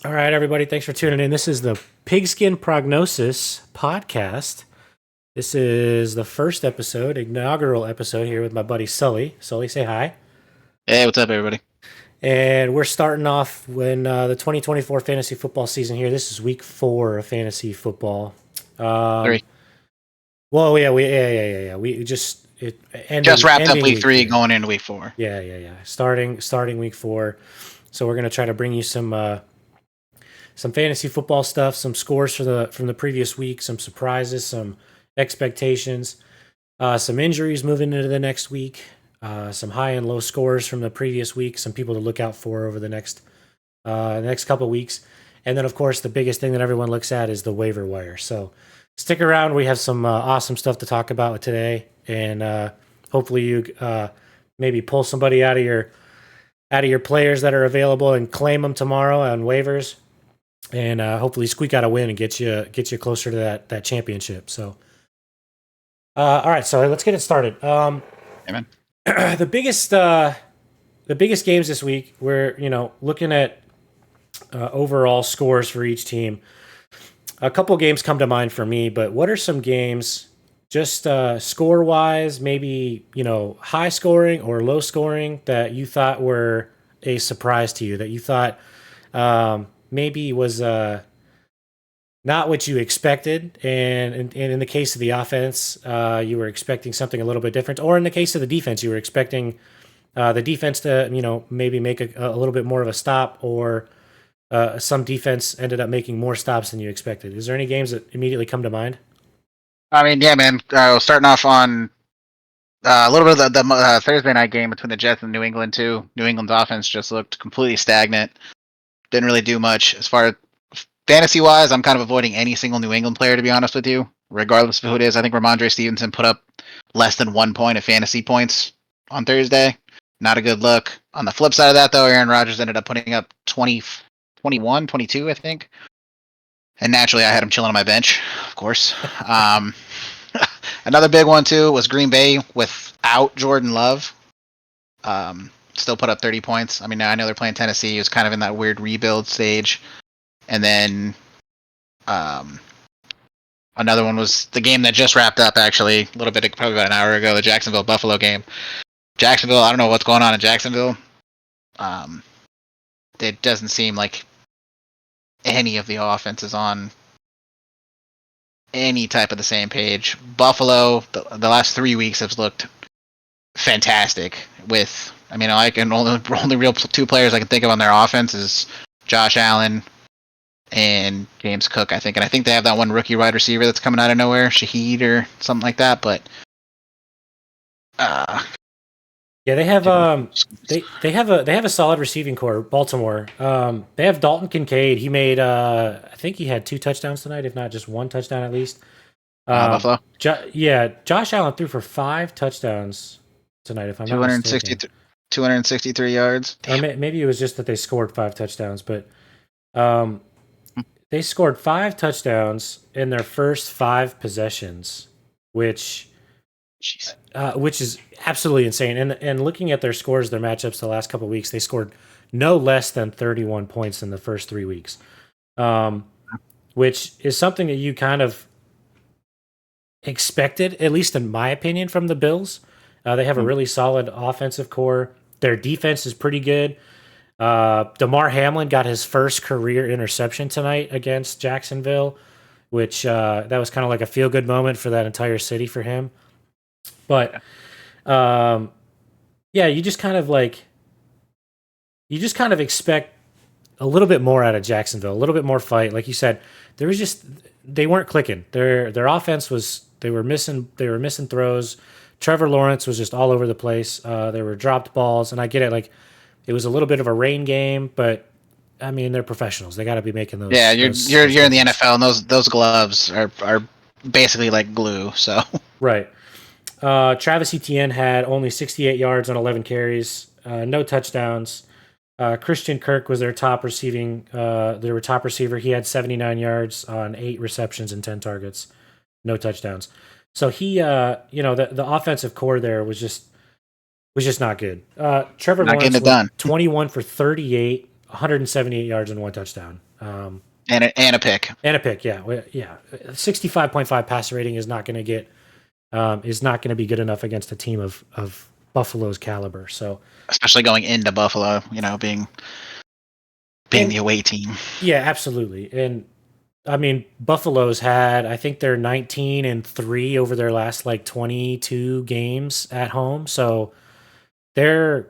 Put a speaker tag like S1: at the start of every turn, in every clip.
S1: All right, everybody, thanks for tuning in. This is the Pigskin Prognosis podcast. This is the first episode, inaugural episode here with my buddy Sully. Sully, say hi.
S2: Hey, what's up, everybody?
S1: And we're starting off when the 2024 fantasy football season here. This is week 4 of fantasy football. Um,
S2: Three.
S1: well, yeah. We just
S2: Just wrapped up
S1: ending
S2: week three,
S1: 3,
S2: going into week four.
S1: Yeah. Starting week 4. So we're gonna try to bring you some fantasy football stuff, some scores from the previous week, some surprises, some expectations, some injuries moving into the next week, some high and low scores from the previous week, some people to look out for over the next couple weeks, and then of course the biggest thing that everyone looks at is the waiver wire. So stick around. We have some awesome stuff to talk about today, and hopefully you maybe pull somebody out of your players that are available and claim them tomorrow on waivers, and hopefully squeak out a win and get you closer to that championship. So, all right, so let's get it started.
S2: Amen.
S1: the biggest games this week. We're looking at overall scores for each team. A couple games come to mind for me, but what are some games just score wise, maybe high scoring or low scoring, that you thought were a surprise to you, that you thought maybe was not what you expected, and in the case of the offense, you were expecting something a little bit different, or in the case of the defense, you were expecting the defense to maybe make a little bit more of a stop, or some defense ended up making more stops than you expected. Is there any games that immediately come to mind?
S2: I mean, yeah, man. Starting off on a little bit of the Thursday night game between the Jets and New England too. New England's offense just looked completely stagnant. Didn't really do much as far as fantasy wise. I'm kind of avoiding any single New England player, to be honest with you, regardless of who it is. I think Ramondre Stevenson put up less than 1 point of fantasy points on Thursday. Not a good look. On the flip side of that, though, Aaron Rodgers ended up putting up 20, 21, 22, I think. And naturally, I had him chilling on my bench, of course. Another big one, too, was Green Bay without Jordan Love. Still put up 30 points. I mean, I know they're playing Tennessee. He was kind of in that weird rebuild stage. And then another one was the game that just wrapped up, actually, a little bit, probably about an hour ago, the Jacksonville-Buffalo game. Jacksonville, I don't know what's going on in Jacksonville. It doesn't seem like any of the offense is on any type of the same page. Buffalo, the last 3 weeks have looked fantastic. I can only real 2 players I can think of on their offense is Josh Allen and James Cook, I think. And I think they have that one rookie wide receiver that's coming out of nowhere, Shaheed or something like that. But
S1: Yeah, they have they have a solid receiving core. Baltimore. They have Dalton Kincaid. He made I think he had 2 touchdowns tonight, if not just 1 touchdown at least.
S2: Buffalo,
S1: Josh Allen threw for 5 touchdowns tonight, if I'm not
S2: 260,
S1: mistaken.
S2: 263 yards.
S1: Or maybe it was just that they scored 5 touchdowns, but um, they scored 5 touchdowns in their first 5 possessions, which
S2: Jeez.
S1: which is absolutely insane. And looking at their scores, their matchups the last couple of weeks, they scored no less than 31 points in the first 3 weeks, which is something that you kind of expected, at least in my opinion, from the Bills. They have a really solid offensive core. Their defense is pretty good. Damar Hamlin got his first career interception tonight against Jacksonville, which that was kind of like a feel-good moment for that entire city for him. But yeah, you just kind of expect a little bit more out of Jacksonville, a little bit more fight. Like you said, they weren't clicking. Their offense they were missing throws. Trevor Lawrence was just all over the place. There were dropped balls, and I get it. Like, it was a little bit of a rain game, but I mean, they're professionals. They got to be making those.
S2: Yeah, you're in the
S1: catches.
S2: NFL, and those gloves are basically like glue. So
S1: Right. Travis Etienne had only 68 yards on 11 carries, no touchdowns. Christian Kirk was their top receiver. He had 79 yards on 8 receptions and 10 targets, no touchdowns. So he, the offensive core there was just not good. Trevor
S2: not getting
S1: Lawrence
S2: it
S1: went
S2: done.
S1: 21 for 38 178 yards and 1 touchdown.
S2: And a pick.
S1: And a pick, yeah. 65.5 passer rating is not going to get is not going to be good enough against a team of Buffalo's caliber. So
S2: especially going into Buffalo, being the away team.
S1: Yeah, absolutely. And I mean, Buffalo's had, I think they're 19-3 over their last like 22 games at home. So they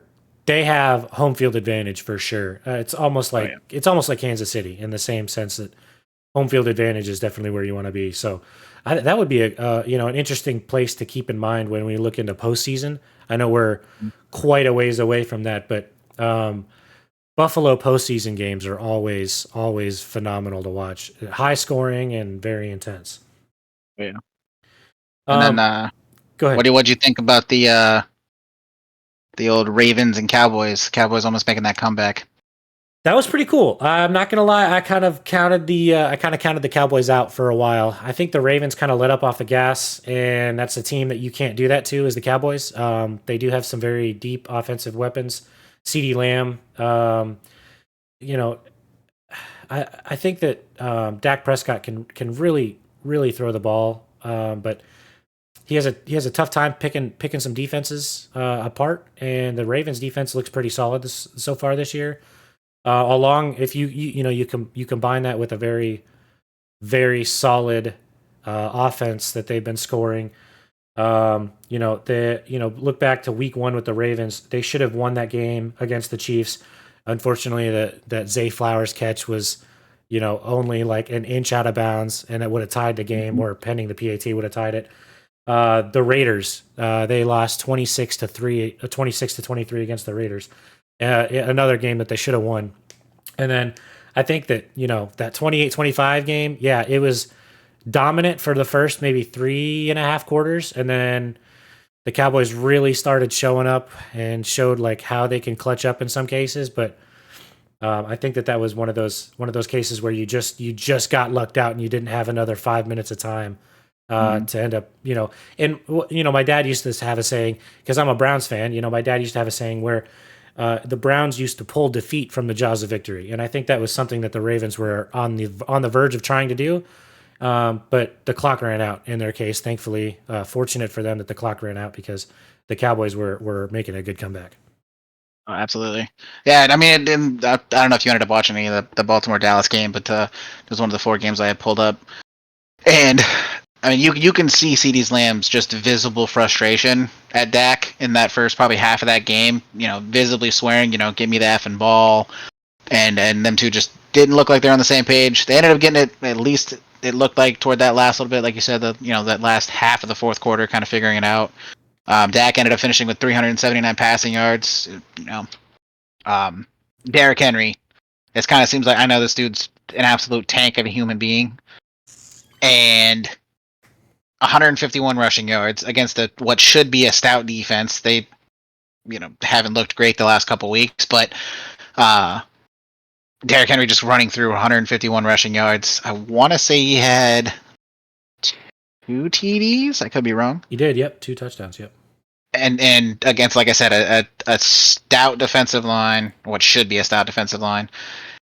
S1: have home field advantage for sure. It's almost like Kansas City in the same sense that home field advantage is definitely where you want to be. So that would be an interesting place to keep in mind when we look into postseason. I know we're quite a ways away from that, but Buffalo postseason games are always phenomenal to watch. High scoring and very intense.
S2: Yeah. And then
S1: go ahead.
S2: What do you think about the old Ravens and Cowboys? Cowboys almost making that comeback.
S1: That was pretty cool. I'm not gonna lie. I kind of counted the Cowboys out for a while. I think the Ravens kind of let up off the gas, and that's a team that you can't do that to. Is the Cowboys? They do have some very deep offensive weapons. CeeDee Lamb. I think that Dak Prescott can really throw the ball, but he has a tough time picking some defenses apart. And the Ravens defense looks pretty solid so far this year. Along, if you combine that with a very, very solid offense that they've been scoring. Look back to week 1 with the Ravens. They should have won that game against the Chiefs. Unfortunately, that Zay Flowers catch was, only like an inch out of bounds, and it would have tied the game, or pending the PAT would have tied it. The Raiders, they lost 26-23 against the Raiders. Another game that they should have won. And then I think that, that 28-25 game, yeah, it was dominant for the first maybe 3.5 quarters. And then the Cowboys really started showing up and showed like how they can clutch up in some cases. But I think that was one of those cases where you just got lucked out and you didn't have another 5 minutes of time to end up, and my dad used to have a saying, because I'm a Browns fan, my dad used to have a saying where the Browns used to pull defeat from the jaws of victory. And I think that was something that the Ravens were on the verge of trying to do. But the clock ran out in their case, thankfully. Fortunate for them that the clock ran out, because the Cowboys were making a good comeback.
S2: Oh, absolutely. Yeah, I mean, I don't know if you ended up watching any of the Baltimore-Dallas game, but it was one of the 4 games I had pulled up. And I mean, you can see CeeDee Lamb's just visible frustration at Dak in that first probably half of that game. Visibly swearing, give me the effing ball, and them two just didn't look like they're on the same page. They ended up getting it, at least it looked like, toward that last little bit, like you said, that last half of the fourth quarter, kind of figuring it out. Dak ended up finishing with 379 passing yards. Derrick Henry, it kind of seems like, I know this dude's an absolute tank of a human being, and 151 rushing yards against what should be a stout defense. They, haven't looked great the last couple weeks, but Derrick Henry just running through 151 rushing yards. I want to say he had 2 TDs. I could be wrong.
S1: He did, yep, 2 touchdowns, yep.
S2: And against, like I said, a stout defensive line, what should be a stout defensive line,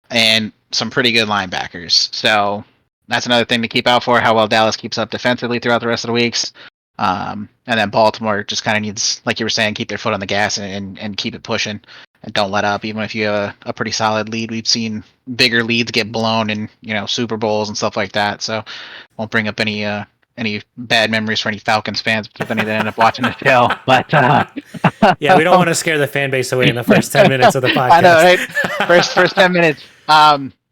S2: and some pretty good linebackers. So that's another thing to keep out for, how well Dallas keeps up defensively throughout the rest of the weeks. And then Baltimore just kind of needs, like you were saying, keep their foot on the gas and keep it pushing and don't let up, even if you have a pretty solid lead. We've seen bigger leads get blown in, Super Bowls and stuff like that. So won't bring up any bad memories for any Falcons fans, if any that end up watching the show. But
S1: yeah, we don't want to scare the fan base away in the first 10 minutes of the podcast.
S2: I know, right? First 10 minutes.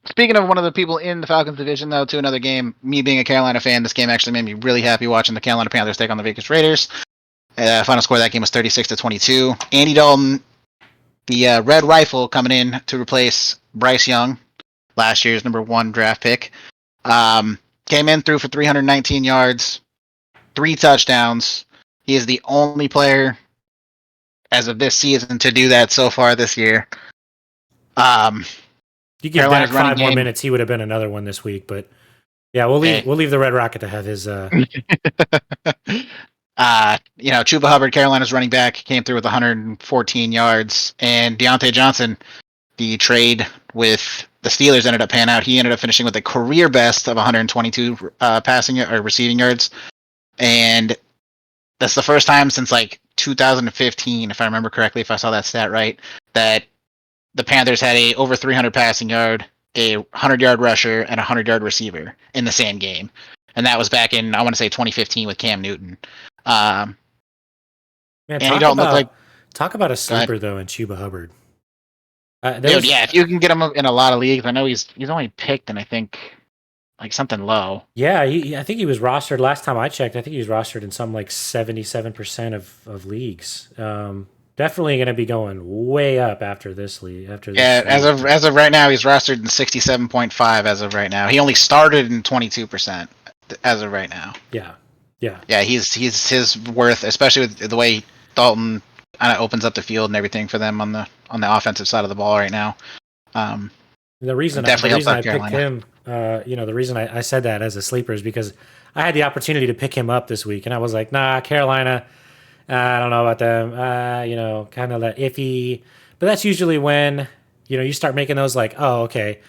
S2: Speaking of one of the people in the Falcons division, though, to another game, me being a Carolina fan, this game actually made me really happy watching the Carolina Panthers take on the Vegas Raiders. Final score of that game was 36-22. Andy Dalton, the Red Rifle, coming in to replace Bryce Young, last year's number 1 draft pick. Came in, threw for 319 yards, 3 touchdowns. He is the only player as of this season to do that so far this year.
S1: You give Dak 5 more minutes, he would have been another one this week. But yeah, we'll leave the Red Rocket to have his.
S2: Chuba Hubbard, Carolina's running back, came through with 114 yards, and Deontay Johnson the trade with the Steelers ended up panning out. He ended up finishing with a career best of 122 passing or receiving yards, and that's the first time since like 2015, if I remember correctly, if I saw that stat right, that the Panthers had a over 300 passing yard, a 100-yard rusher, and a 100-yard receiver in the same game, and that was back in I want to say 2015 with Cam Newton. Um,
S1: Man,
S2: and he don't look like.
S1: talk about a
S2: Go ahead.
S1: sleeper though in Chuba Hubbard.
S2: Dude, yeah, if you can get him in a lot of leagues, I know he's only picked in I think like something low.
S1: Yeah, I think he was rostered last time I checked. I think he was rostered in some like 77% of leagues. Definitely going to be going way up after this league. After this,
S2: Yeah, as of right now, he's rostered in 67.5 as of right now. He only started in 22% as of right now.
S1: yeah, yeah.
S2: Yeah, he's his worth, especially with the way Dalton kind of opens up the field and everything for them on the offensive side of the ball right now.
S1: The reason I picked him, the reason I said that as a sleeper is because I had the opportunity to pick him up this week, and I was like, nah, Carolina, I don't know about them. Kind of that iffy. But that's usually when you start making those like, oh, okay,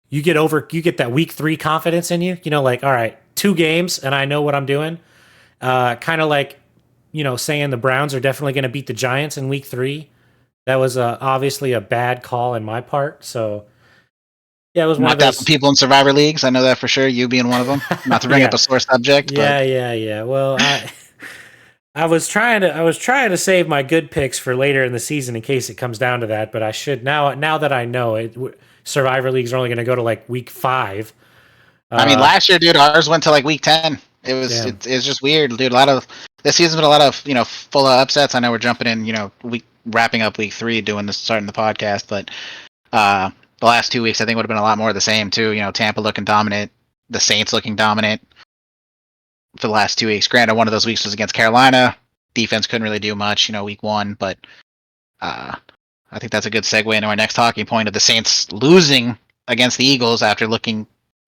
S1: you get that week 3 confidence in you. Like, all right, 2 games, and I know what I'm doing. Kind of like, saying the Browns are definitely going to beat the Giants in week 3. That was obviously a bad call in my part. So. Yeah, it was one of
S2: Knocked
S1: those
S2: out people in Survivor leagues. I know that for sure. You being one of them. Not to bring up a sore subject,
S1: yeah,
S2: but
S1: yeah. Well, I was trying to save my good picks for later in the season in case it comes down to that. But I should now that I know it. Survivor leagues are only going to go to like week 5.
S2: I mean, last year, dude, ours went to like week 10. It's just weird, dude. This season's been a lot of full of upsets. I know we're jumping in, wrapping up week 3, starting the podcast, but the last 2 weeks I think would have been a lot more of the same too. Tampa looking dominant, the Saints looking dominant for the last 2 weeks. Granted, one of those weeks was against Carolina. Defense couldn't really do much, week 1, but I think that's a good segue into our next talking point of the Saints losing against the Eagles after looking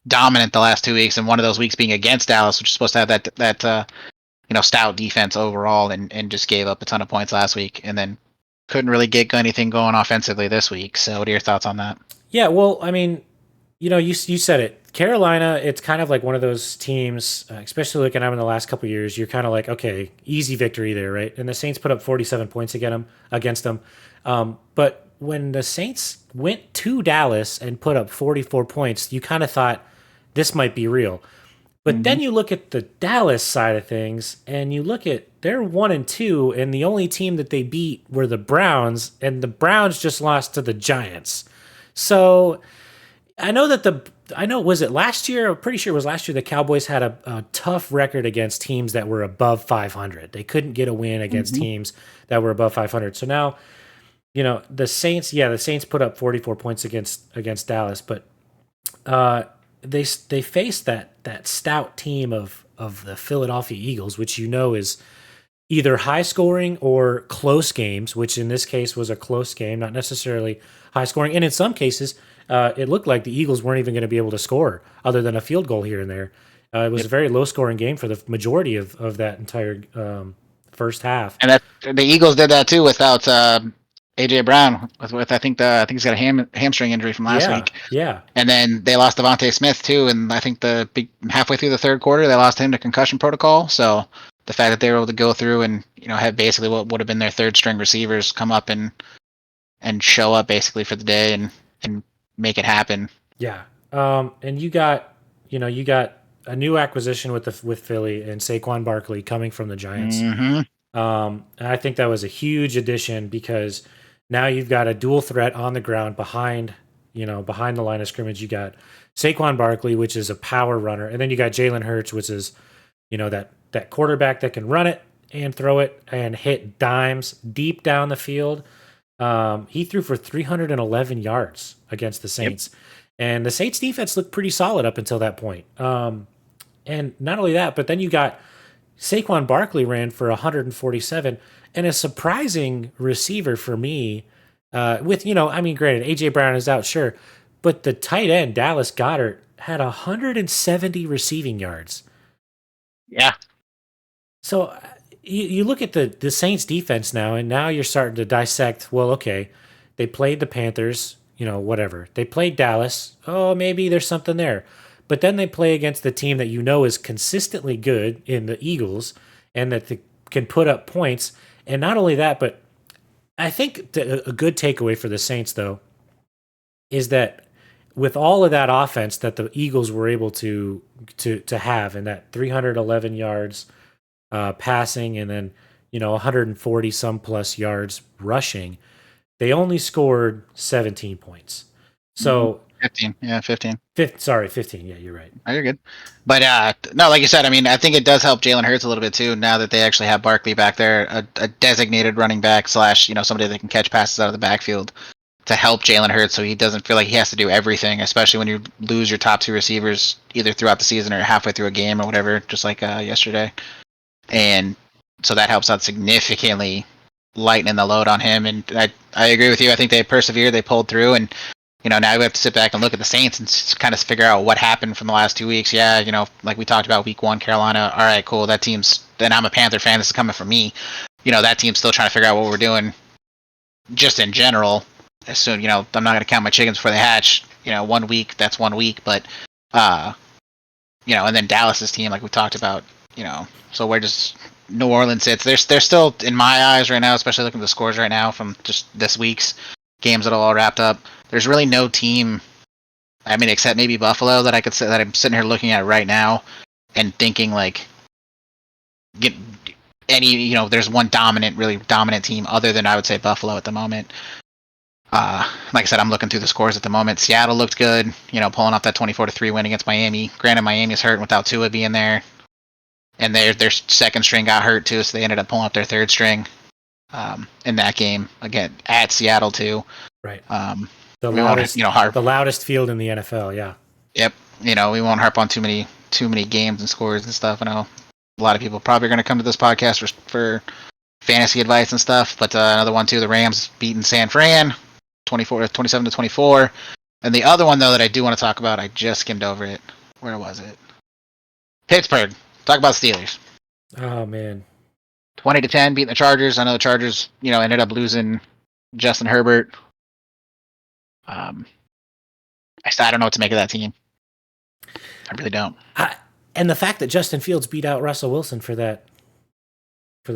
S2: dominant the last 2 weeks, and one of those weeks being against Dallas, which is supposed to have that stout defense overall, and just gave up a ton of points last week, and then couldn't really get anything going offensively this week. So, what are your thoughts on that?
S1: Yeah, well, I mean, you said it. Carolina, it's kind of like one of those teams, especially looking at them in the last couple of years. You're kind of like, okay, easy victory there, right? And the Saints put up 47 points against them. But when the Saints went to Dallas and put up 44 points, you kind of thought this might be real. But then you look at the Dallas side of things, and you look at they're 1-2, and the only team that they beat were the Browns, and the Browns just lost to the Giants. So I know was it last year? I'm pretty sure it was last year. The Cowboys had a tough record against teams that were above 500. They couldn't get a win against teams that were above 500. So now, the Saints. Yeah, the Saints put up 44 points against Dallas, but they faced that stout team of the Philadelphia Eagles, which is either high scoring or close games, which in this case was a close game, not necessarily high scoring. And in some cases, it looked like the Eagles weren't even going to be able to score other than a field goal here and there. It was a very low scoring game for the majority of that entire first half.
S2: And that the Eagles did that too without AJ Brown. With I think he's got a hamstring injury from last week.
S1: Yeah.
S2: And then they lost Devontae Smith too, and I think halfway through the third quarter they lost him to concussion protocol. So the fact that they were able to go through and have basically what would have been their third string receivers come up and show up basically for the day and make it happen.
S1: Yeah. And you got a new acquisition with Philly and Saquon Barkley coming from the Giants. And I think that was a huge addition because now you've got a dual threat on the ground behind the line of scrimmage. You got Saquon Barkley, which is a power runner, and then you got Jalen Hurts, which is that quarterback that can run it and throw it and hit dimes deep down the field. He threw for 311 yards against the Saints. Yep. And the Saints defense looked pretty solid up until that point. And not only that, but then you got Saquon Barkley ran for 147, and a surprising receiver for me granted, AJ Brown is out, sure, but the tight end, Dallas Goedert, had 170 receiving yards.
S2: Yeah.
S1: So you look at the Saints defense now, and now you're starting to dissect, well, okay, they played the Panthers, whatever. They played Dallas. Oh, maybe there's something there. But then they play against the team that is consistently good in the Eagles and that can put up points. And not only that, but I think a good takeaway for the Saints, though, is that with all of that offense that the Eagles were able to have, and that 311 yards passing, and then 140 some plus yards rushing, they only scored 17 points. So
S2: 15, yeah, 15.
S1: 15. Yeah, you're right.
S2: Oh, you're good. But no, like you said, I mean, I think it does help Jalen Hurts a little bit too. Now that they actually have Barkley back there, a designated running back / somebody that can catch passes out of the backfield to help Jalen Hurts, so he doesn't feel like he has to do everything, especially when you lose your top two receivers either throughout the season or halfway through a game or whatever, just like yesterday. And so that helps out significantly, lightening the load on him. And I agree with you. I think they persevered, they pulled through, and now we have to sit back and look at the Saints and kind of figure out what happened from the last 2 weeks. Yeah, like we talked about week 1, Carolina. All right, cool. That team's. Then I'm a Panther fan. This is coming from me. That team's still trying to figure out what we're doing. Just in general, as soon I'm not going to count my chickens before they hatch. 1 week, that's 1 week, but and then Dallas's team, like we talked about. So where does New Orleans sits? They're still in my eyes right now, especially looking at the scores right now from just this week's games that are all wrapped up. There's really no team, I mean, except maybe Buffalo that I could say that I'm sitting here looking at right now and thinking like, get any, there's one really dominant team other than I would say Buffalo at the moment. Like I said, I'm looking through the scores at the moment. Seattle looked good, pulling off that 24-3 win against Miami. Granted, Miami's hurt without Tua being there, and their second string got hurt too, so they ended up pulling up their third string in that game again at Seattle too.
S1: Right. The loudest field in the NFL. Yeah.
S2: Yep. We won't harp on too many games and scores and stuff. I know a lot of people probably are going to come to this podcast for fantasy advice and stuff, but another one too. The Rams beating San Fran, 27-24. And the other one though that I do want to talk about, I just skimmed over it. Where was it? Pittsburgh. Talk about Steelers.
S1: Oh man.
S2: 20-10 beating the Chargers. I know the Chargers, ended up losing Justin Herbert. I don't know what to make of that team. I really don't.
S1: And the fact that Justin Fields beat out Russell Wilson for that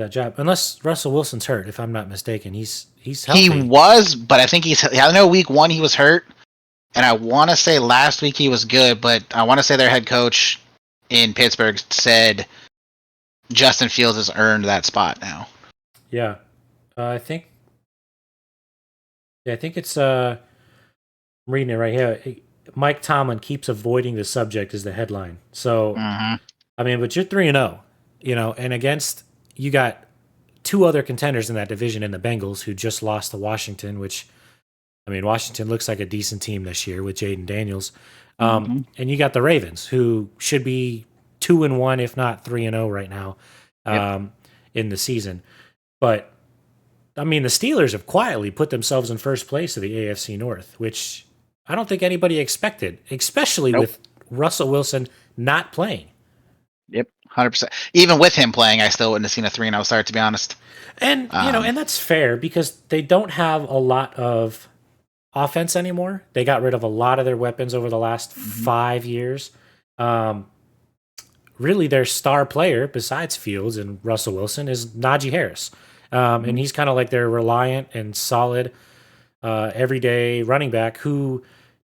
S1: job, unless Russell Wilson's hurt, if I'm not mistaken, he's healthy.
S2: He was, but I think I know week 1 he was hurt, and I want to say last week he was good, but I want to say their head coach in Pittsburgh said Justin Fields has earned that spot now.
S1: Yeah, I think it's. I'm reading it right here. Mike Tomlin keeps avoiding the subject is the headline. So, I mean, but you're 3-0, and against you got 2 other contenders in that division in the Bengals who just lost to Washington, which, I mean, Washington looks like a decent team this year with Jaden Daniels. And you got the Ravens who should be 2-1, if not 3-0 right now in the season. But, I mean, the Steelers have quietly put themselves in first place of the AFC North, which I don't think anybody expected, especially with Russell Wilson not playing.
S2: Yep, 100%. Even with him playing, I still wouldn't have seen a 3-0 start, to be honest.
S1: And, and that's fair because they don't have a lot of offense anymore. They got rid of a lot of their weapons over the last 5 years. Really, their star player, besides Fields and Russell Wilson, is Najee Harris. And he's kind of like their reliant and solid everyday running back who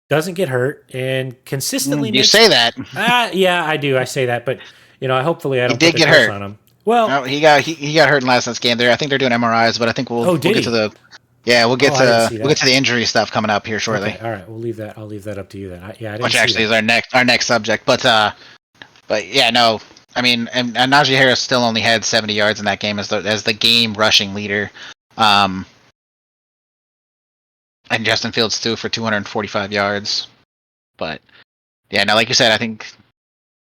S1: doesn't get hurt and consistently.
S2: You say that?
S1: Yeah, I do. I say that, but hopefully I don't.
S2: He did get hurt
S1: on him. Well,
S2: no, he got hurt in last night's game. There, I think they're doing MRIs, but I think we'll get to the. Yeah, we'll get to the injury stuff coming up here shortly.
S1: Okay, all right, we'll leave that. I'll leave that up to you then. I didn't
S2: which actually is our next subject, but yeah, no. I mean, and Najee Harris still only had 70 yards in that game as the game rushing leader. And Justin Fields too for 245 yards. But yeah, no, like you said, I think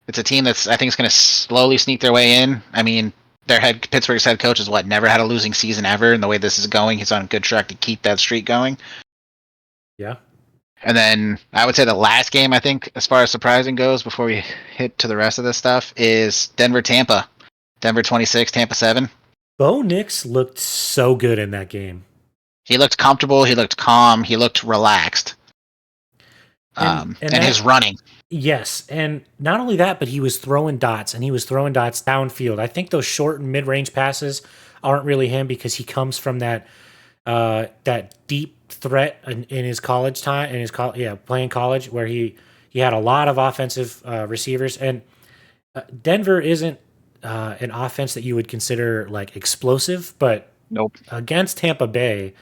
S2: it's a team that's going to slowly sneak their way in. I mean, Pittsburgh's head coach has never had a losing season ever, and the way this is going, he's on a good track to keep that streak going.
S1: Yeah.
S2: And then I would say the last game, I think, as far as surprising goes, before we hit to the rest of this stuff, is Denver-Tampa. Denver 26, Tampa 7.
S1: Bo Nix looked so good in that game.
S2: He looked comfortable. He looked calm. He looked relaxed. and his running.
S1: Yes, and not only that, but he was throwing dots, and he was throwing dots downfield. I think those short and mid-range passes aren't really him because he comes from that deep threat in his college time, in his playing college, where he had a lot of offensive receivers, and Denver isn't an offense that you would consider like explosive, but
S2: Nope.
S1: against Tampa Bay,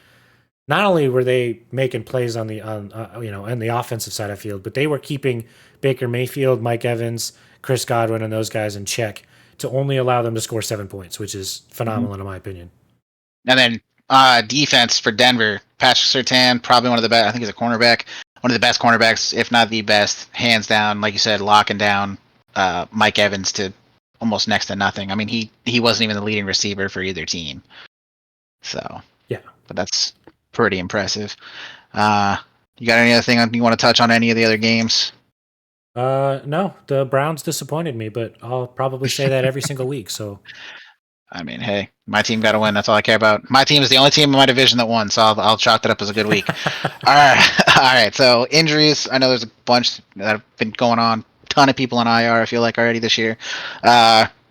S1: not only were they making plays on the offensive side of the field, but they were keeping Baker Mayfield, Mike Evans, Chris Godwin, and those guys in check to only allow them to score 7 points, which is phenomenal in my opinion.
S2: And then defense for Denver, Patrick Surtain, probably one of the best. I think he's a cornerback, one of the best cornerbacks, if not the best, hands down. Like you said, locking down Mike Evans to almost next to nothing. I mean, he wasn't even the leading receiver for either team. So
S1: yeah,
S2: but that's pretty impressive. You got any other thing you want to touch on any of the other games?
S1: No, the Browns disappointed me, but I'll probably say that every single week. So,
S2: I mean, hey, my team got to win. That's all I care about. My team is the only team in my division that won, so I'll chalk that up as a good week. All right, all right. So injuries, I know there's a bunch that have been going on. Ton of people on IR. I feel like already this year.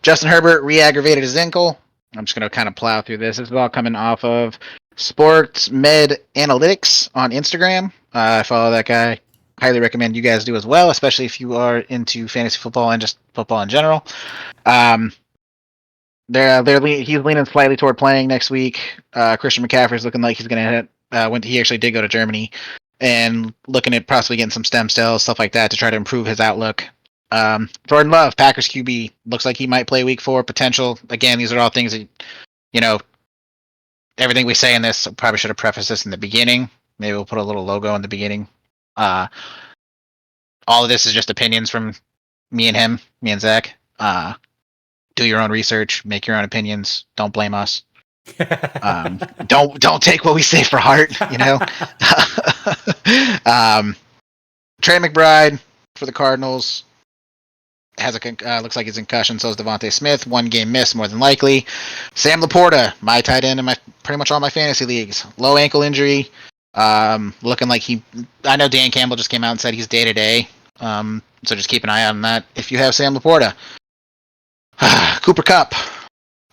S2: Justin Herbert re-aggravated his ankle. I'm just gonna kind of plow through this. This is all coming off of Sports Med Analytics on Instagram. I follow that guy. Highly recommend you guys do as well, especially if you are into fantasy football and just football in general. He's leaning slightly toward playing next week. Christian McCaffrey's looking like he's going to hit. He actually did go to Germany, and looking at possibly getting some stem cells, stuff like that, to try to improve his outlook. Jordan Love, Packers QB, looks like he might play Week 4. Potential. Again, these are all things that everything we say in this, probably should have prefaced this in the beginning. Maybe we'll put a little logo in the beginning. All of this is just opinions from me and Zach. Do your own research, make your own opinions. Don't blame us. Don't take what we say for heart. Trey McBride for the Cardinals has looks like he's in concussion. So is Devontae Smith. 1 game miss, more than likely. Sam Laporta, my tight end in pretty much all my fantasy leagues. Low ankle injury. Looking like I know Dan Campbell just came out and said he's day to day. So just keep an eye on that if you have Sam Laporta. Cooper Kupp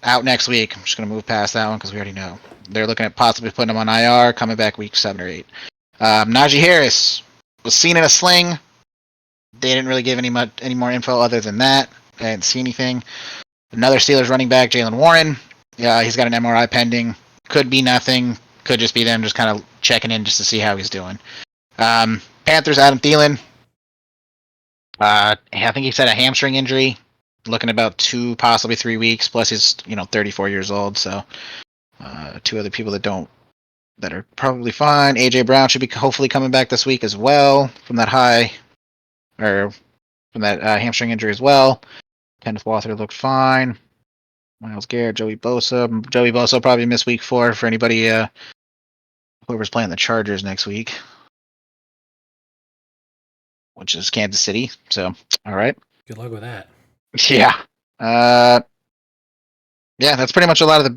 S2: out next week. I'm just going to move past that one because we already know. They're looking at possibly putting him on IR, coming back week 7 or 8. Najee Harris was seen in a sling. They didn't really give any more info other than that. I didn't see anything. Another Steelers running back, Jaylen Warren. Yeah, he's got an MRI pending. Could be nothing. Could just be them just kind of checking in just to see how he's doing. Panthers, Adam Thielen. I think he said a hamstring injury. Looking about 2, possibly 3 weeks. Plus, he's 34 years old. So, 2 other people that are probably fine. AJ Brown should be hopefully coming back this week as well from that hamstring injury as well. Kenneth Walker looked fine. Myles Garrett, Joey Bosa. Joey Bosa will probably miss week 4 for anybody whoever's playing the Chargers next week, which is Kansas City. So, all right.
S1: good luck with that.
S2: Yeah. Yeah, that's pretty much a lot of the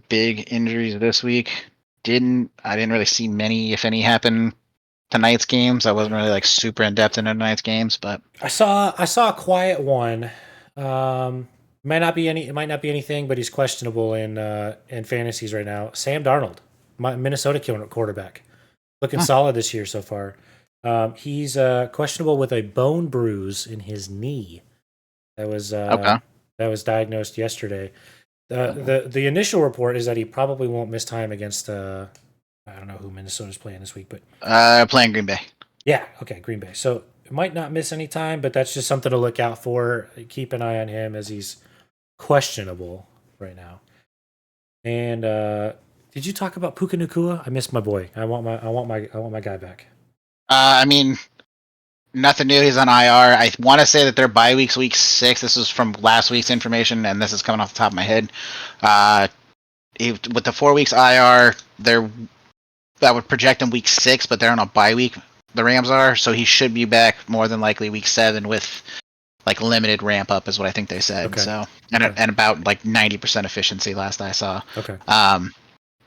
S2: big injuries this week. I didn't really see many, if any, happen tonight's games. I wasn't really super in depth into tonight's games, but
S1: I saw a quiet one. It might not be anything, but he's questionable in fantasies right now. Sam Darnold, Minnesota quarterback, looking solid this year so far. He's questionable with a bone bruise in his knee. That was diagnosed yesterday. The initial report is that he probably won't miss time against I don't know who Minnesota's playing this week, but
S2: playing Green Bay.
S1: Yeah, okay, Green Bay. So it might not miss any time, but that's just something to look out for. Keep an eye on him as he's questionable right now. And did you talk about Puka Nacua? I missed my boy. I want my guy back.
S2: I mean, nothing new. He's on IR. I want to say that their bye week's week 6. This is from last week's information, and this is coming off the top of my head. With the 4 weeks IR, that would project him week 6, but they're on a bye week. The Rams are, so he should be back more than likely week 7 with limited ramp up, is what I think they said.
S1: Okay.
S2: So and about 90% efficiency last I saw.
S1: Okay.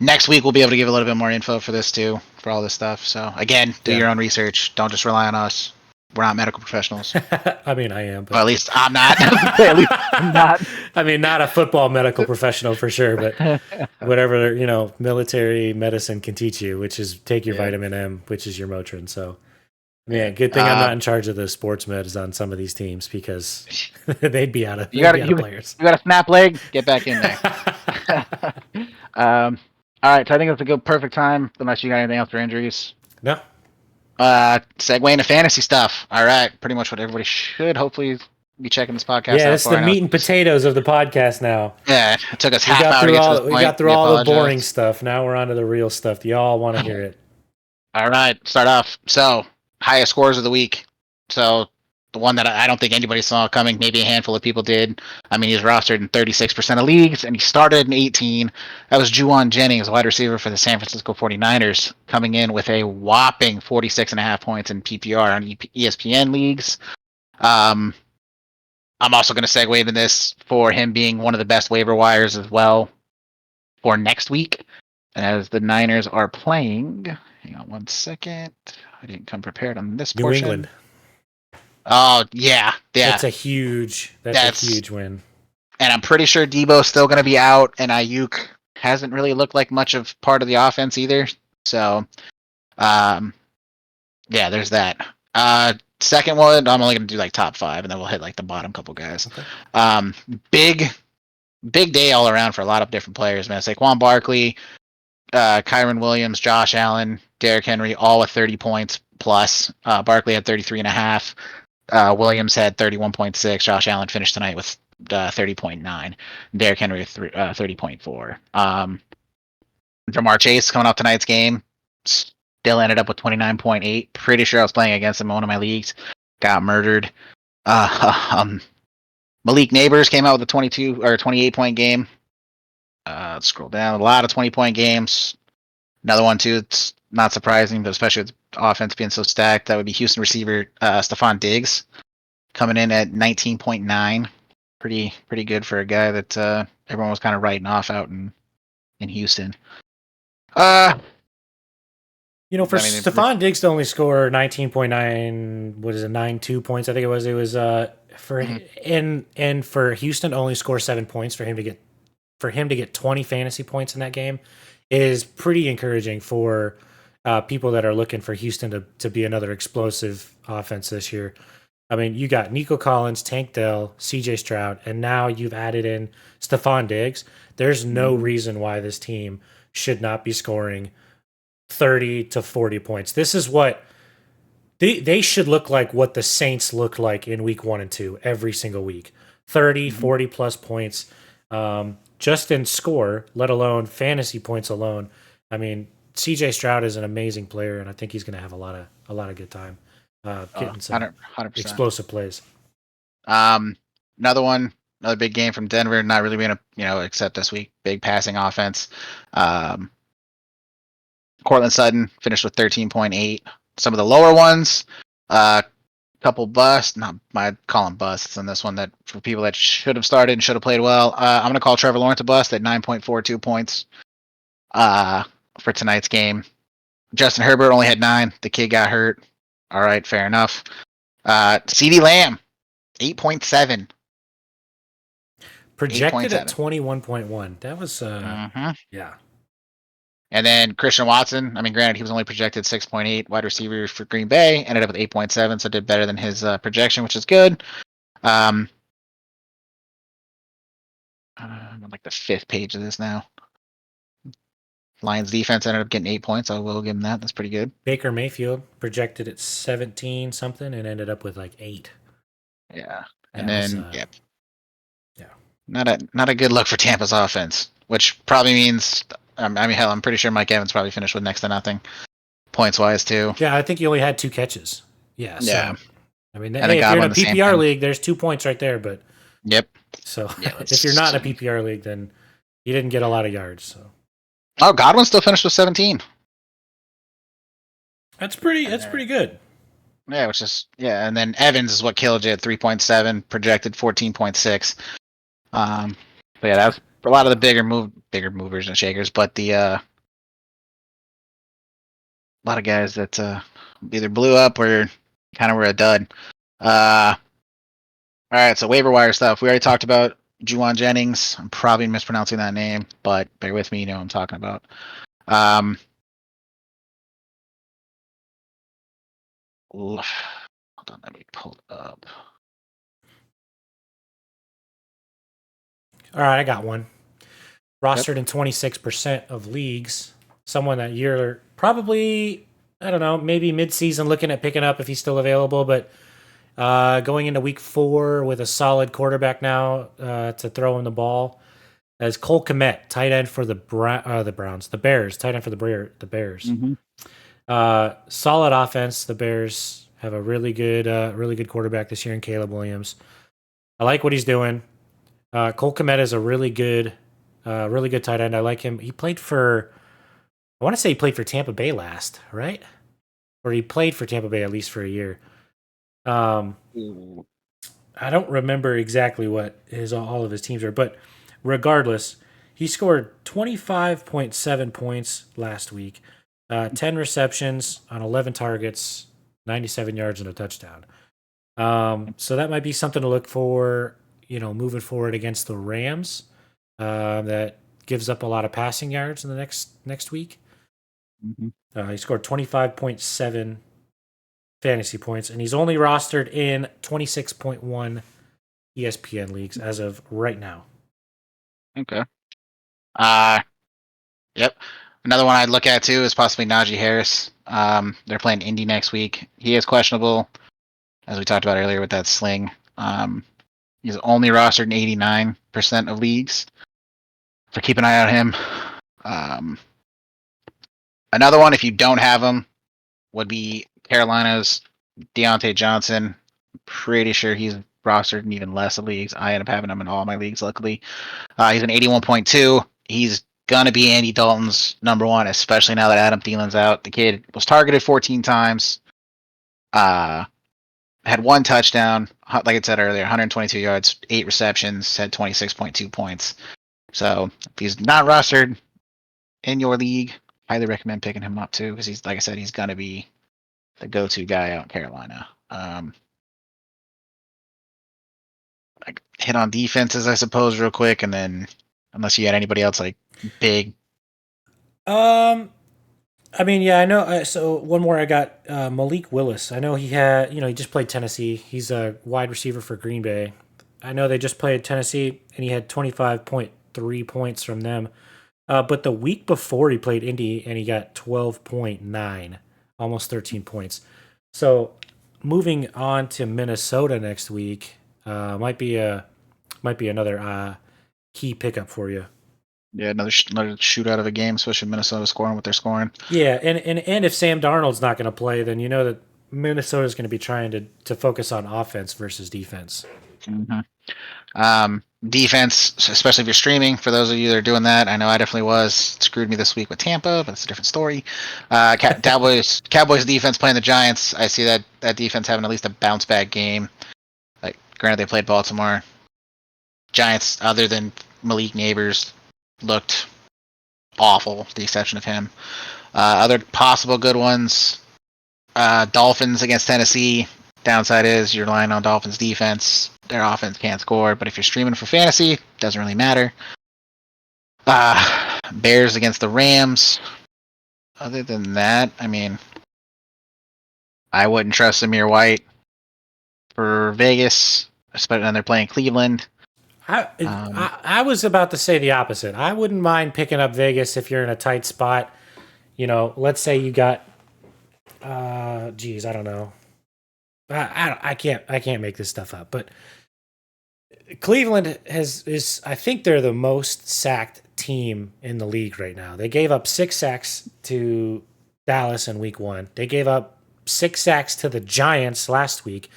S2: next week we'll be able to give a little bit more info for this too, for all this stuff. So again, do your own research. Don't just rely on us. We're not medical professionals.
S1: I mean, I am, but
S2: Well, at least I'm not. At least I'm not.
S1: I mean, not a football medical professional for sure, but whatever, military medicine can teach you, which is take your vitamin M, which is your Motrin. So, yeah, good thing I'm not in charge of the sports meds on some of these teams because they'd be out of players.
S2: You got a snap leg? Get back in there. All right, so I think that's a good perfect time. Unless you got anything else for injuries.
S1: No.
S2: Segue into fantasy stuff. All right, pretty much what everybody should hopefully be checking this podcast.
S1: Yeah, it's the meat and potatoes of the podcast now.
S2: Yeah, it took us half hour to get to this point.
S1: We got through all the boring stuff. Now we're on to the real stuff. Y'all want to hear it. All
S2: right, start off. So, highest scores of the week. So, the one that I don't think anybody saw coming, maybe a handful of people did. I mean, he's rostered in 36% of leagues, and he started in 18. That was Jauan Jennings, wide receiver for the San Francisco 49ers, coming in with a whopping 46.5 points in PPR on ESPN leagues. I'm also going to segue into this for him being one of the best waiver wires as well for next week. As the Niners are playing, hang on one second. I didn't come prepared on this portion.
S1: New England.
S2: Oh, yeah.
S1: That's a huge win.
S2: And I'm pretty sure Debo's still going to be out, and Ayuk hasn't really looked like much of part of the offense either. So, yeah, there's that. Second one, I'm only going to do like top 5, and then we'll hit like the bottom couple guys. Okay. Big day all around for a lot of different players, man. Saquon Barkley, Kyron Williams, Josh Allen, Derrick Henry, all with 30 points plus. Barkley had 33.5. Williams had 31.6. Josh Allen finished tonight with 30.9. Derrick Henry with 30.4. Jamar Chase coming off tonight's game still ended up with 29.8. Pretty sure I was playing against him in one of my leagues. Got murdered. Malik Neighbors came out with a 22 or 28 point game. Let's scroll down. A lot of 20-point games. Another one too. It's not surprising, but especially with offense being so stacked, that would be Houston receiver Stephon Diggs coming in at 19.9. Pretty good for a guy that everyone was kind of writing off out in Houston.
S1: Stephon Diggs to only score 19.9, what is it, 9.2 points, I think it was. It was and for Houston to only score 7 points for him to get 20 fantasy points in that game is pretty encouraging for people that are looking for Houston to be another explosive offense this year. I mean, you got Nico Collins, Tank Dell, CJ Stroud, and now you've added in Stephon Diggs. There's no reason why this team should not be scoring 30 to 40 points. This is what they should look like, what the Saints look like in week 1 and 2 every single week. 30, 40 plus points. Just in score, let alone fantasy points alone. I mean, CJ Stroud is an amazing player, and I think he's going to have a lot of good time getting some 100%. Explosive plays.
S2: Another big game from Denver. Not really being except this week. Big passing offense. Cortland Sutton finished with 13.8. Some of the lower ones, couple busts. I'd call them busts on this one, that for people that should have started and should have played well. I'm going to call Trevor Lawrence a bust at 9.42 points for tonight's game. Justin Herbert only had 9. The kid got hurt. All right, fair enough. CeeDee Lamb, 8.7.
S1: Projected at 21.1. That was, yeah.
S2: And then Christian Watson, I mean, granted, he was only projected 6.8, wide receiver for Green Bay, ended up with 8.7, so did better than his projection, which is good. I'm on like the 5th page of this now. Lions defense ended up getting 8 points. I will give him that. That's pretty good.
S1: Baker Mayfield projected at 17 something and ended up with like 8.
S2: Yeah. And then, not a good look for Tampa's offense, which probably means, I'm pretty sure Mike Evans probably finished with next to nothing, points-wise, too.
S1: Yeah, I think he only had 2 catches. Yeah. So,
S2: yeah.
S1: I mean, if you're in a PPR league, there's 2 points right there, but...
S2: Yep.
S1: So, if you're not in a PPR league, then you didn't get a lot of yards, so...
S2: Oh, Godwin still finished with 17.
S1: That's pretty good.
S2: Yeah, and then Evans is what killed you at 3.7, projected 14.6. But yeah, that was a lot of the bigger movers and shakers. But the lot of guys that either blew up or kind of were a dud. All right, so waiver wire stuff. We already talked about Jauan Jennings. I'm probably mispronouncing that name, but bear with me. You know what I'm talking about. Hold on, let me pull it up.
S1: All right, I got one.
S2: Yep.
S1: Rostered in 26% of leagues. Someone that you're probably, I don't know, maybe midseason looking at picking up if he's still available, but going into week 4 with a solid quarterback now to throw him the ball as Cole Kmet, tight end for the Browns, the Bears, tight end for the Bears.
S2: Mm-hmm.
S1: Solid offense. The Bears have a really good quarterback this year in Caleb Williams. I like what he's doing. Cole Kmet is a really good tight end. I like him. He played for, I want to say he played for Tampa Bay last, right? Or he played for Tampa Bay at least for a year. I don't remember exactly what all of his teams are, but regardless, he scored 25.7 points last week, 10 receptions on 11 targets, 97 yards and a touchdown. So that might be something to look for, moving forward against the Rams. That gives up a lot of passing yards in the next week.
S2: Mm-hmm.
S1: He scored 25.7 fantasy points, and he's only rostered in 26.1 ESPN leagues as of right now.
S2: Okay. Yep. Another one I'd look at too is possibly Najee Harris. They're playing Indy next week. He is questionable, as we talked about earlier with that sling. He's only rostered in 89% of leagues. So keep an eye on him. Another one, if you don't have him, would be Carolina's Deontay Johnson. Pretty sure he's rostered in even less of leagues. I end up having him in all my leagues, luckily. He's an 81.2. He's gonna be Andy Dalton's number one, especially now that Adam Thielen's out. The kid was targeted 14 times. Had one touchdown, like I said earlier, 122 yards, 8 receptions, had 26.2 points. So if he's not rostered in your league, highly recommend picking him up too, because he's, like I said, he's gonna be the go-to guy out in Carolina. Like, hit on defenses, I suppose, real quick, and then unless you had anybody else like big.
S1: I mean, yeah, I know. So one more, I got Malik Willis. I know he he just played Tennessee. He's a wide receiver for Green Bay. I know they just played Tennessee, and he had 25.3 points from them. But the week before he played Indy, and he got 12.9, almost 13 points. So moving on to Minnesota next week might be another key pickup for you.
S2: Yeah, another shootout of a game, especially Minnesota scoring what they're scoring.
S1: Yeah, and if Sam Darnold's not going to play, then you know that Minnesota's going to be trying to focus on offense versus defense.
S2: Mm-hmm. Defense, especially if you're streaming. For those of you that are doing that, I know I definitely was. It screwed me this week with Tampa, but it's a different story. Cowboys defense playing the Giants. I see that defense having at least a bounce back game. Like, granted, they played Baltimore. Giants, other than Malik Neighbors, looked awful, with the exception of him. Other possible good ones: Dolphins against Tennessee. Downside is you're relying on Dolphins defense. Their offense can't score, but if you're streaming for fantasy, doesn't really matter. Bears against the Rams. Other than that, I mean, I wouldn't trust Amir White for Vegas, especially when they're playing Cleveland.
S1: I was about to say the opposite. I wouldn't mind picking up Vegas if you're in a tight spot. Let's say you got, I don't know. I can't make this stuff up, but Cleveland is I think they're the most sacked team in the league right now. They gave up 6 sacks to Dallas in week 1. They gave up 6 sacks to the Giants last week.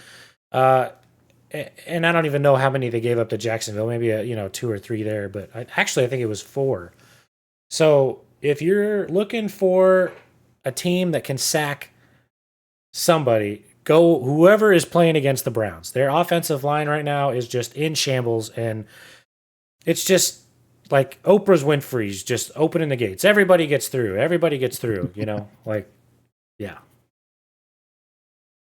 S1: And I don't even know how many they gave up to Jacksonville. Maybe 2 or 3 there, but I think it was 4. So if you're looking for a team that can sack somebody, go whoever is playing against the Browns. Their offensive line right now is just in shambles, and it's just like Oprah's Winfrey's just opening the gates. Everybody gets through. Like Yeah.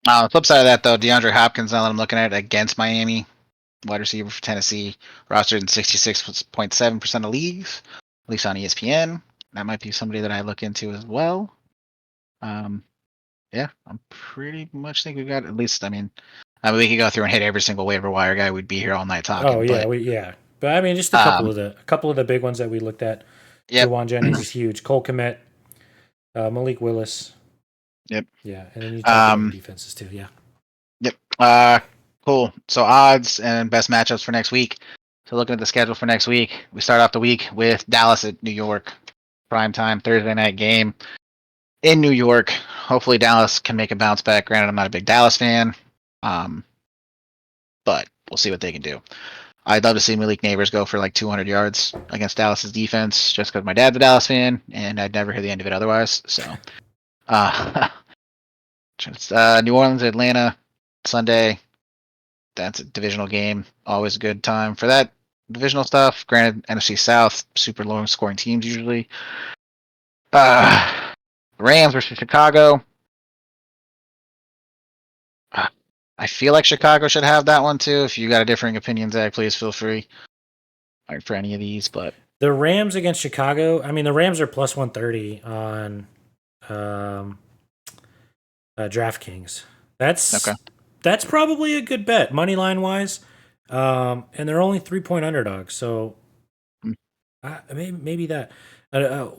S2: On the flip side of that, though, DeAndre Hopkins, now that I'm looking at it, against Miami, wide receiver for Tennessee, rostered in 66.7% of leagues, at least on ESPN. That might be somebody that I look into as well. Yeah, I'm pretty much think we've got at least. I mean, we could go through and hit every single waiver wire guy. We'd be here all night
S1: Oh
S2: talking.
S1: yeah,
S2: But
S1: but I mean, just a couple of the big ones that we looked at.
S2: yep,
S1: Jauan Jennings is huge. Cole Kmet, Malik Willis.
S2: yep,
S1: Yeah, and then you talked about your
S2: um,
S1: defenses too. Yeah.
S2: yep. Cool. So odds and best matchups for next week. So looking at the schedule for next week, we start off the week with Dallas at New York, prime time Thursday night game in New York. Hopefully Dallas can make a bounce back. Granted, I'm not a big Dallas fan, but we'll see what they can do. I'd love to see Malik Neighbors go for like 200 yards against Dallas's defense, just because my dad's a Dallas fan, and I'd never hear the end of it otherwise. So, New Orleans, Atlanta, Sunday. That's a divisional game. Always a good time for that divisional stuff. Granted, NFC South, super low scoring teams usually. Rams versus Chicago. I feel like Chicago should have that one too. If you got a differing opinion, Zach, please feel free for any of these. But
S1: The Rams against Chicago. I mean, the Rams are plus 130 on DraftKings.
S2: okay,
S1: That's probably a good bet money line wise, and they're only 3-point underdogs. So maybe that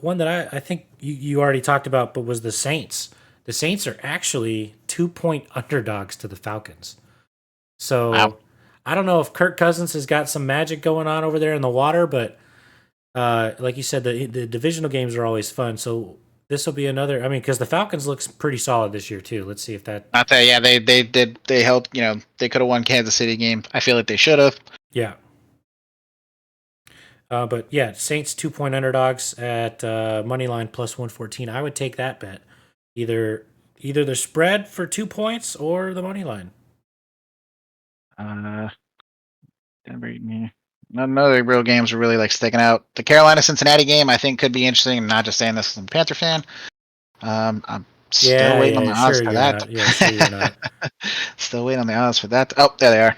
S1: one that I think you already talked about, but was the Saints. The Saints are actually 2-point underdogs to the Falcons.
S2: wow.
S1: So I don't know if Kirk Cousins has got some magic going on over there in the water, but like you said, the divisional games are always fun. So this will be another. I mean, because the Falcons looks pretty solid this year too. Let's see if that.
S2: Not that, yeah, they helped. You know, they could have won Kansas City game. I feel like they should have.
S1: Yeah. But yeah, Saints 2-point underdogs at money line plus 114. I would take that bet. Either the spread for 2 points or the money line.
S2: Denver, yeah. None of the real games are really like sticking out. The Carolina Cincinnati game I think could be interesting. I'm not just saying this as a Panther fan. I'm still waiting on the odds
S1: Sure
S2: for
S1: you're
S2: that.
S1: not. Yeah, sure you're not.
S2: Still waiting on the odds for that. Oh, there they are.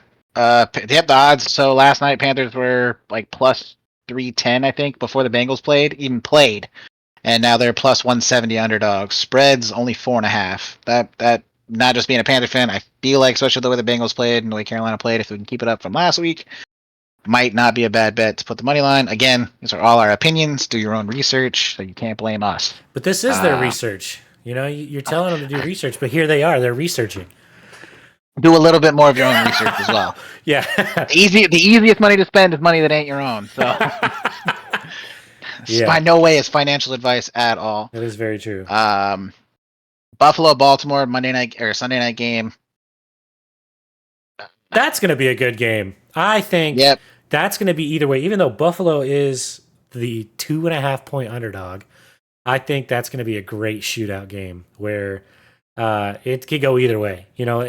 S2: They have the odds. So last night Panthers were like plus 310, I think, before the Bengals played, and now they're plus 170 underdogs. Spreads only 4.5. That not just being a Panther fan, I feel like, especially the way the Bengals played and the way Carolina played, if we can keep it up from last week, might not be a bad bet to put the money line. Again, these are all our opinions. Do your own research, so you can't blame us.
S1: But this is their research. You know, you're telling them to do research, but here they are. They're researching.
S2: Do a little bit more of your own research as well.
S1: Yeah.
S2: The easiest money to spend is money that ain't your own. So,
S1: Yeah.
S2: by no way is financial advice at all.
S1: That is very true.
S2: Buffalo, Baltimore, Monday night or Sunday night game.
S1: That's going to be a good game. I think
S2: Yep.
S1: that's going to be either way. Even though Buffalo is the 2.5-point underdog, I think that's going to be a great shootout game where it could go either way. You know,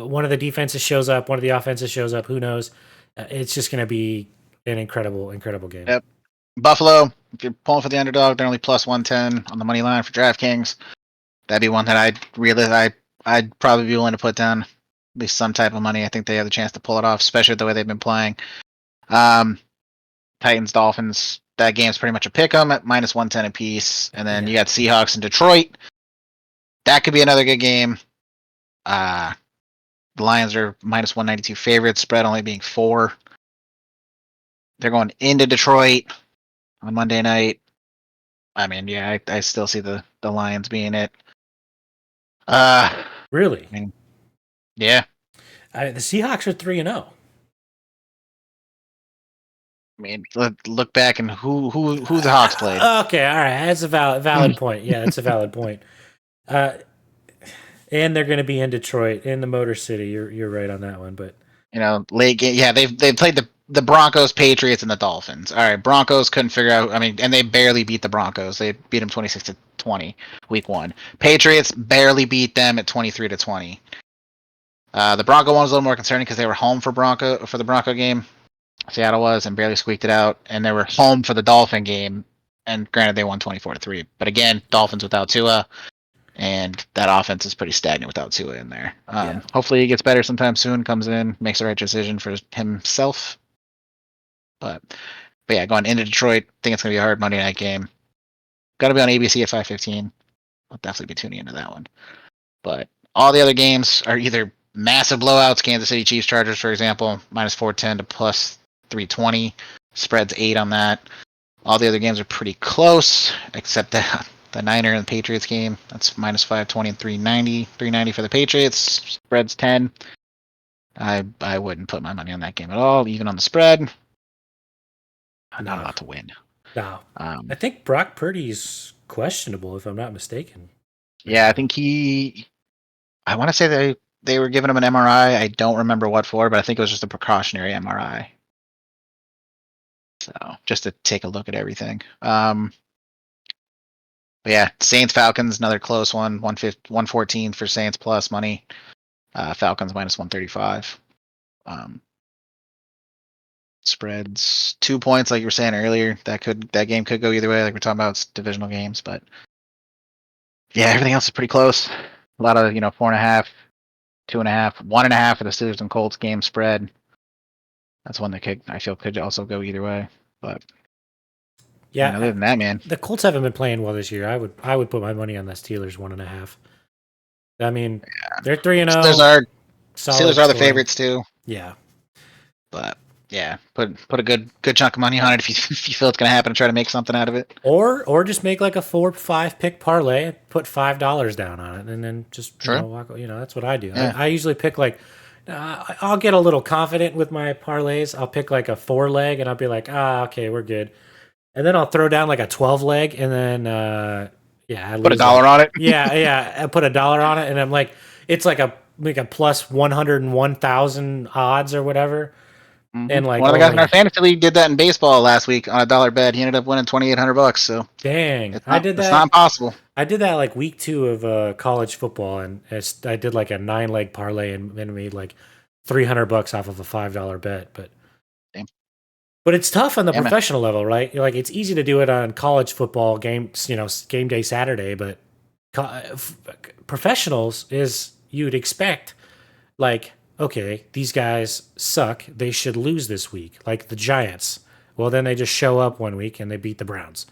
S1: one of the defenses shows up, one of the offenses shows up. Who knows? It's just going to be an incredible, incredible game.
S2: Yep. Buffalo, if you're pulling for the underdog, they're only plus 110 on the money line for DraftKings. That'd be one that I'd probably be willing to put down at least some type of money. I think they have the chance to pull it off, especially the way they've been playing. Titans, Dolphins, that game's pretty much a pick 'em at minus 110 apiece. And then you got Seahawks and Detroit. That could be another good game. The Lions are minus 192 favorites, spread only being 4. They're going into Detroit on Monday night. I mean, yeah, I still see the Lions being it.
S1: Really?
S2: I mean, yeah.
S1: The Seahawks are 3-0.
S2: I mean, look back and who the Hawks played.
S1: Okay, all right, that's a valid point. Yeah, that's a valid point. And they're going to be in Detroit, in the Motor City. You're right on that one, but
S2: late game. Yeah, they've played the Broncos, Patriots, and the Dolphins. All right, Broncos couldn't figure out. I mean, and they barely beat the Broncos. They beat them 26-20 week 1. Patriots barely beat them at 23-20. The Bronco one was a little more concerning because they were home for the Bronco game. Seattle was, and barely squeaked it out, and they were home for the Dolphin game, and granted they won 24-3. But again, Dolphins without Tua, and that offense is pretty stagnant without Tua in there.
S1: Yeah.
S2: Hopefully he gets better sometime soon, comes in, makes the right decision for himself. But yeah, going into Detroit, think it's going to be a hard Monday night game. Got to be on ABC at 5:15. I'll definitely be tuning into that one. But all the other games are either massive blowouts. Kansas City Chiefs Chargers, for example, minus 410 to plus 320. Spreads 8 on that. All the other games are pretty close, except the Niner and the Patriots game. That's minus 520 and 390. 390 for the Patriots. Spreads 10. I wouldn't put my money on that game at all, even on the spread. I'm not about to win.
S1: No. I think Brock Purdy's questionable, if I'm not mistaken.
S2: Yeah, I think I want to say they were giving him an MRI. I don't remember what for, but I think it was just a precautionary MRI. So just to take a look at everything. But yeah, Saints Falcons, another close one. 114 for Saints plus money. Falcons minus 135. Spreads 2 points, like you were saying earlier. That game could go either way. Like we're talking about, it's divisional games, but yeah, everything else is pretty close. A lot of 4.5, 2.5, 1.5 for the Steelers and Colts game spread. That's one that I feel could also go either way. But
S1: yeah,
S2: other than that, man,
S1: the Colts haven't been playing well this year. I would put my money on the Steelers 1.5. I mean, they're 3-0.
S2: Steelers are the favorites too.
S1: Yeah,
S2: but yeah, put a good chunk of money on it if you feel it's gonna happen and try to make something out of it.
S1: Or just make like a 4-5 pick parlay, put $5 down on it, and then just walk. That's what I do.
S2: Yeah.
S1: I usually pick like. I'll get a little confident with my parlays. I'll pick like a 4-leg, and I'll be like, okay, we're good. And then I'll throw down like a 12-leg, and then I
S2: put $1 on it.
S1: yeah, I put $1 on it, and I'm like, it's like a plus 101,000 odds or whatever.
S2: Mm-hmm.
S1: And like
S2: one of the guys in our fantasy league did that in baseball last week on a $1 bet. He ended up winning $2,800. So
S1: dang,
S2: I did that. It's not impossible.
S1: I did that like week 2 of college football, and I did like a 9-leg parlay and made like $300 off of a $5 bet. But it's tough on the professional level, right? Like it's easy to do it on college football games, game day Saturday, but professionals is you'd expect like, okay, these guys suck. They should lose this week, like the Giants. Well, then they just show up one week and they beat the Browns.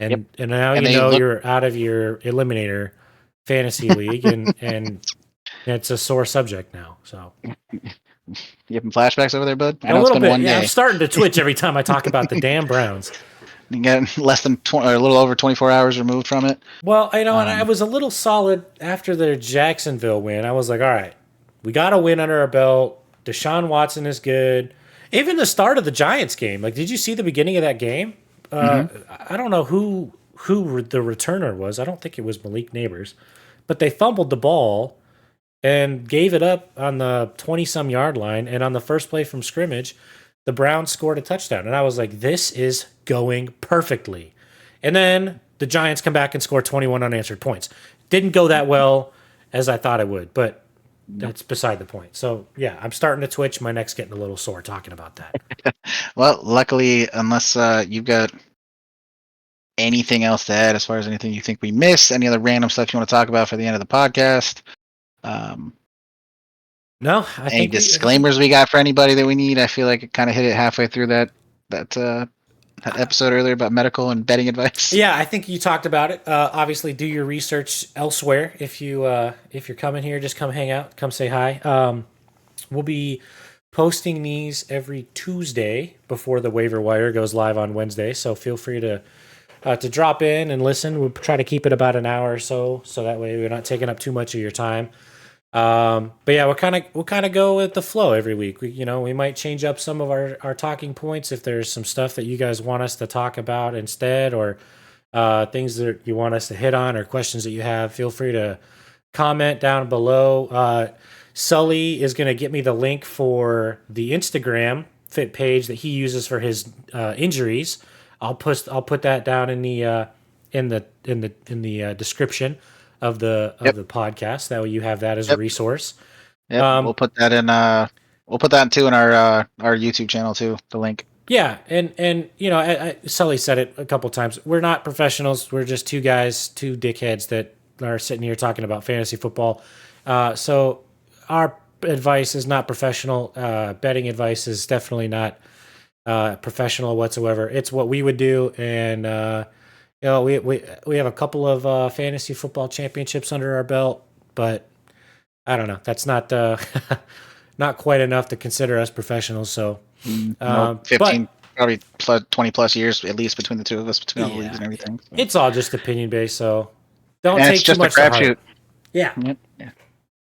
S1: And now you're out of your eliminator fantasy league, and it's a sore subject now. So
S2: you having flashbacks over there, bud?
S1: I know a little bit. Yeah, I'm starting to twitch every time I talk about the damn Browns.
S2: You get less than or a little over 24 hours removed from it.
S1: Well, and I was a little solid after the Jacksonville win. I was like, all right, we got a win under our belt. Deshaun Watson is good. Even the start of the Giants game. Like, did you see the beginning of that game? I don't know who the returner was. I don't think it was Malik Neighbors, but they fumbled the ball and gave it up on the 20-some yard line. And on the first play from scrimmage, the Browns scored a touchdown. And I was like, this is going perfectly. And then the Giants come back and score 21 unanswered points. Didn't go that well as I thought it would, but that's beside the point. So, yeah, I'm starting to twitch. My neck's getting a little sore talking about that.
S2: Well, luckily, unless you've got anything else to add as far as anything you think we missed, any other random stuff you want to talk about for the end of the podcast?
S1: No,
S2: any disclaimers we got for anybody that we need? I feel like it kind of hit it halfway through that episode earlier about medical and betting advice.
S1: Yeah, I think you talked about it. Obviously, do your research elsewhere. If you're coming here, just come hang out, come say hi. We'll be posting these every Tuesday before the Waiver Wire goes live on Wednesday. So feel free to drop in and listen. We'll try to keep it about an hour or so that way we're not taking up too much of your time. But yeah, we'll kind of go with the flow every week. We might change up some of our talking points if there's some stuff that you guys want us to talk about instead, or things that you want us to hit on, or questions that you have. Feel free to comment down below. Sully is going to get me the link for the Instagram fit page that he uses for his injuries. I'll put that down in the description of the podcast. That way you have that as a resource.
S2: Yeah, we'll put that in. We'll put that too in our YouTube channel too. The link.
S1: Yeah, and Sully said it a couple times. We're not professionals. We're just two guys, two dickheads that are sitting here talking about fantasy football. So our advice is not professional. Betting advice is definitely not professional whatsoever. It's what we would do, and we have a couple of fantasy football championships under our belt, but I don't know. That's not not quite enough to consider us professionals. So,
S2: No, 15, probably plus 20 plus years at least between the two of us, between all the leagues and everything. So.
S1: It's all just opinion based. So don't
S2: and
S1: take
S2: it's just
S1: too much
S2: a
S1: to heart.
S2: crapshoot.
S1: Yeah.
S2: Yeah.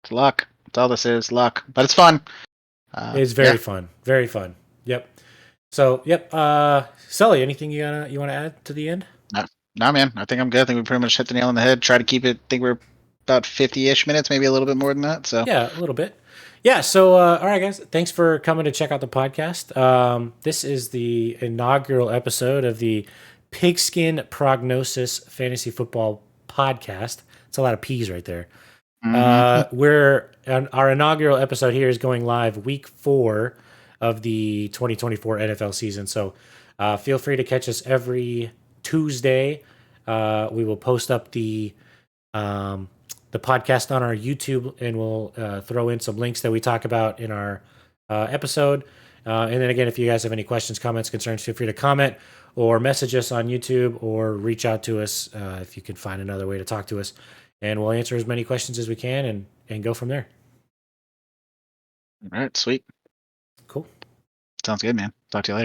S2: It's luck. That's all this is, luck. But it's fun.
S1: It's very fun. Very fun. Yep. So, yep. Sully, anything you want to add to the end?
S2: No, man. I think I'm good. I think we pretty much hit the nail on the head. Try to keep it. I think we're about 50-ish minutes, maybe a little bit more than that. So
S1: yeah, a little bit. Yeah. So, all right, guys. Thanks for coming to check out the podcast. This is the inaugural episode of the Pigskin Prognosis Fantasy Football Podcast. It's a lot of P's right there. Our inaugural episode here is going live week 4 of the 2024 NFL season. So feel free to catch us every Tuesday. We will post up the podcast on our YouTube, and we'll throw in some links that we talk about in our episode. And then again, if you guys have any questions, comments, concerns, feel free to comment or message us on YouTube or reach out to us if you can find another way to talk to us. And we'll answer as many questions as we can and go from there.
S2: All right, sweet.
S1: Cool.
S2: Sounds good, man. Talk to you later.